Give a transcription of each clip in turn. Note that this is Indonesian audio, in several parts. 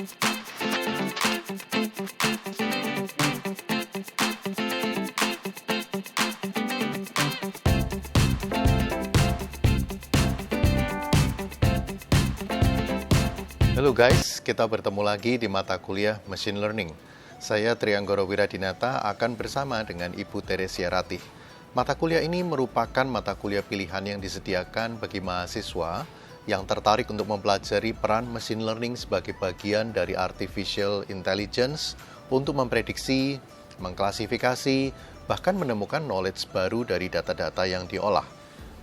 Halo guys, kita bertemu lagi di mata kuliah Machine Learning. Saya Trianggoro Wiradinata akan bersama dengan Ibu Teresia Ratih. Mata kuliah ini merupakan mata kuliah pilihan yang disediakan bagi mahasiswa yang tertarik untuk mempelajari peran machine learning sebagai bagian dari artificial intelligence untuk memprediksi, mengklasifikasi, bahkan menemukan knowledge baru dari data-data yang diolah.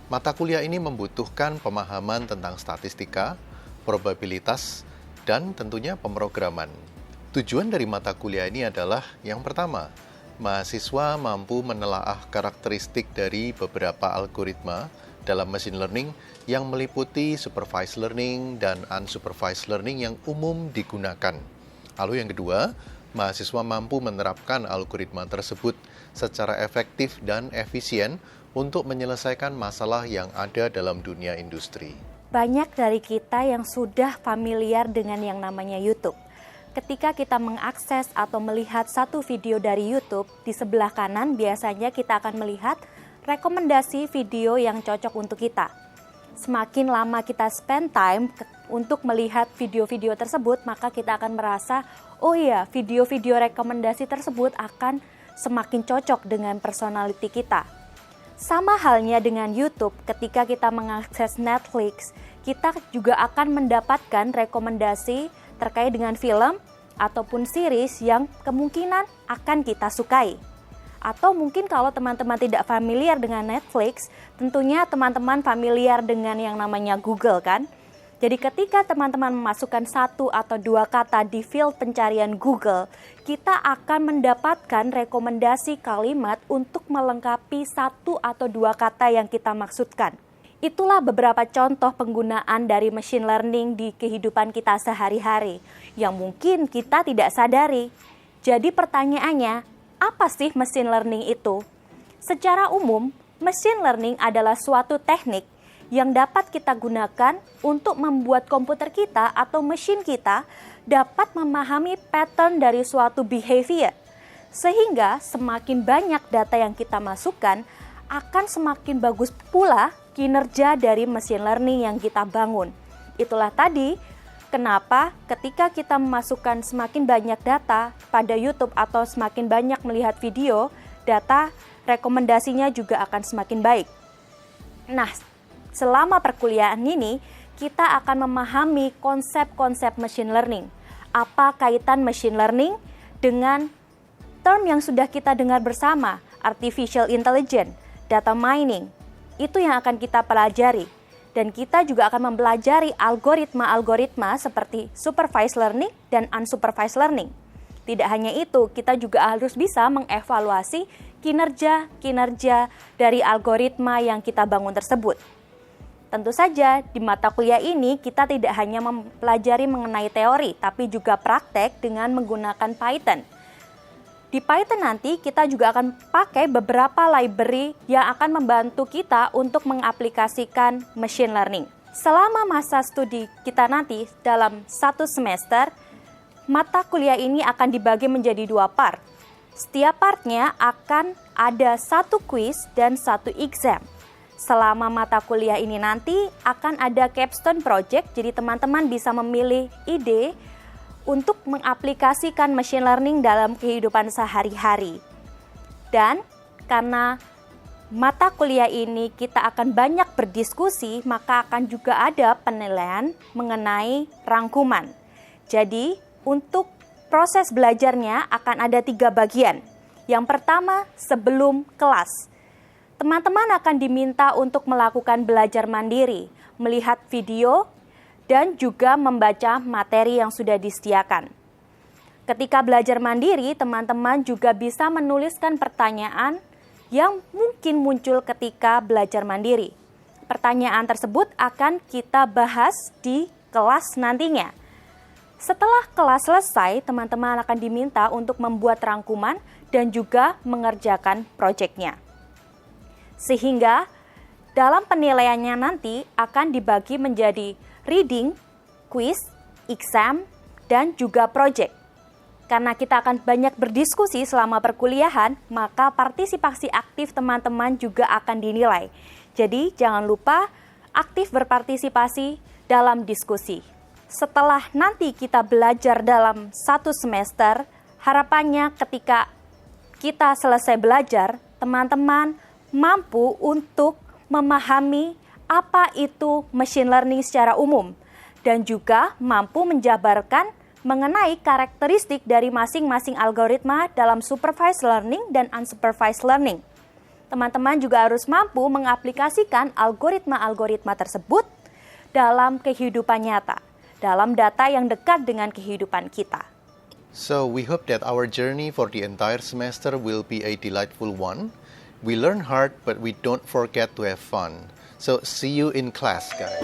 Mata kuliah ini membutuhkan pemahaman tentang statistika, probabilitas, dan tentunya pemrograman. Tujuan dari mata kuliah ini adalah yang pertama, mahasiswa mampu menelaah karakteristik dari beberapa algoritma dalam machine learning yang meliputi supervised learning dan unsupervised learning yang umum digunakan. Lalu yang kedua, mahasiswa mampu menerapkan algoritma tersebut secara efektif dan efisien untuk menyelesaikan masalah yang ada dalam dunia industri. Banyak dari kita yang sudah familiar dengan yang namanya YouTube. Ketika kita mengakses atau melihat satu video dari YouTube, di sebelah kanan biasanya kita akan melihat rekomendasi video yang cocok untuk kita. Semakin lama kita spend time untuk melihat video-video tersebut, maka kita akan merasa, oh iya, video-video rekomendasi tersebut akan semakin cocok dengan personality kita. Sama halnya dengan YouTube, ketika kita mengakses Netflix, kita juga akan mendapatkan rekomendasi terkait dengan film ataupun series yang kemungkinan akan kita sukai. Atau mungkin kalau teman-teman tidak familiar dengan Netflix, tentunya teman-teman familiar dengan yang namanya Google kan? Jadi ketika teman-teman memasukkan 1 atau 2 kata di field pencarian Google, kita akan mendapatkan rekomendasi kalimat untuk melengkapi 1 atau 2 kata yang kita maksudkan. Itulah beberapa contoh penggunaan dari machine learning di kehidupan kita sehari-hari yang mungkin kita tidak sadari. Jadi pertanyaannya, apa sih machine learning itu? Secara umum, machine learning adalah suatu teknik yang dapat kita gunakan untuk membuat komputer kita atau mesin kita dapat memahami pattern dari suatu behavior. Sehingga semakin banyak data yang kita masukkan, akan semakin bagus pula kinerja dari machine learning yang kita bangun. Itulah tadi kenapa ketika kita memasukkan semakin banyak data pada YouTube atau semakin banyak melihat video, data rekomendasinya juga akan semakin baik. Nah, selama perkuliahan ini, kita akan memahami konsep-konsep machine learning. Apa kaitan machine learning dengan term yang sudah kita dengar bersama, artificial intelligence, data mining. Itu yang akan kita pelajari. Dan kita juga akan mempelajari algoritma-algoritma seperti supervised learning dan unsupervised learning. Tidak hanya itu, kita juga harus bisa mengevaluasi kinerja dari algoritma yang kita bangun tersebut. Tentu saja di mata kuliah ini kita tidak hanya mempelajari mengenai teori, tapi juga praktek dengan menggunakan Python. Di Python nanti kita juga akan pakai beberapa library yang akan membantu kita untuk mengaplikasikan machine learning. Selama masa studi kita nanti dalam 1 semester, mata kuliah ini akan dibagi menjadi 2 part. Setiap partnya akan ada 1 quiz dan 1 exam. Selama mata kuliah ini nanti akan ada capstone project, jadi teman-teman bisa memilih ide untuk mengaplikasikan machine learning dalam kehidupan sehari-hari. Dan karena mata kuliah ini kita akan banyak berdiskusi, maka akan juga ada penilaian mengenai rangkuman. Jadi untuk proses belajarnya akan ada 3 bagian. Yang pertama, sebelum kelas. Teman-teman akan diminta untuk melakukan belajar mandiri, melihat video, dan juga membaca materi yang sudah disediakan. Ketika belajar mandiri, teman-teman juga bisa menuliskan pertanyaan yang mungkin muncul ketika belajar mandiri. Pertanyaan tersebut akan kita bahas di kelas nantinya. Setelah kelas selesai, teman-teman akan diminta untuk membuat rangkuman dan juga mengerjakan proyeknya. Sehingga dalam penilaiannya nanti akan dibagi menjadi reading, quiz, exam, dan juga proyek. Karena kita akan banyak berdiskusi selama perkuliahan, maka partisipasi aktif teman-teman juga akan dinilai. Jadi jangan lupa aktif berpartisipasi dalam diskusi. Setelah nanti kita belajar dalam 1 semester, harapannya ketika kita selesai belajar, teman-teman mampu untuk memahami apa itu machine learning secara umum dan juga mampu menjabarkan mengenai karakteristik dari masing-masing algoritma dalam supervised learning dan unsupervised learning. Teman-teman juga harus mampu mengaplikasikan algoritma-algoritma tersebut dalam kehidupan nyata, dalam data yang dekat dengan kehidupan kita. So we hope that our journey for the entire semester will be a delightful one. We learn hard, but we don't forget to have fun. So see you in class, guys.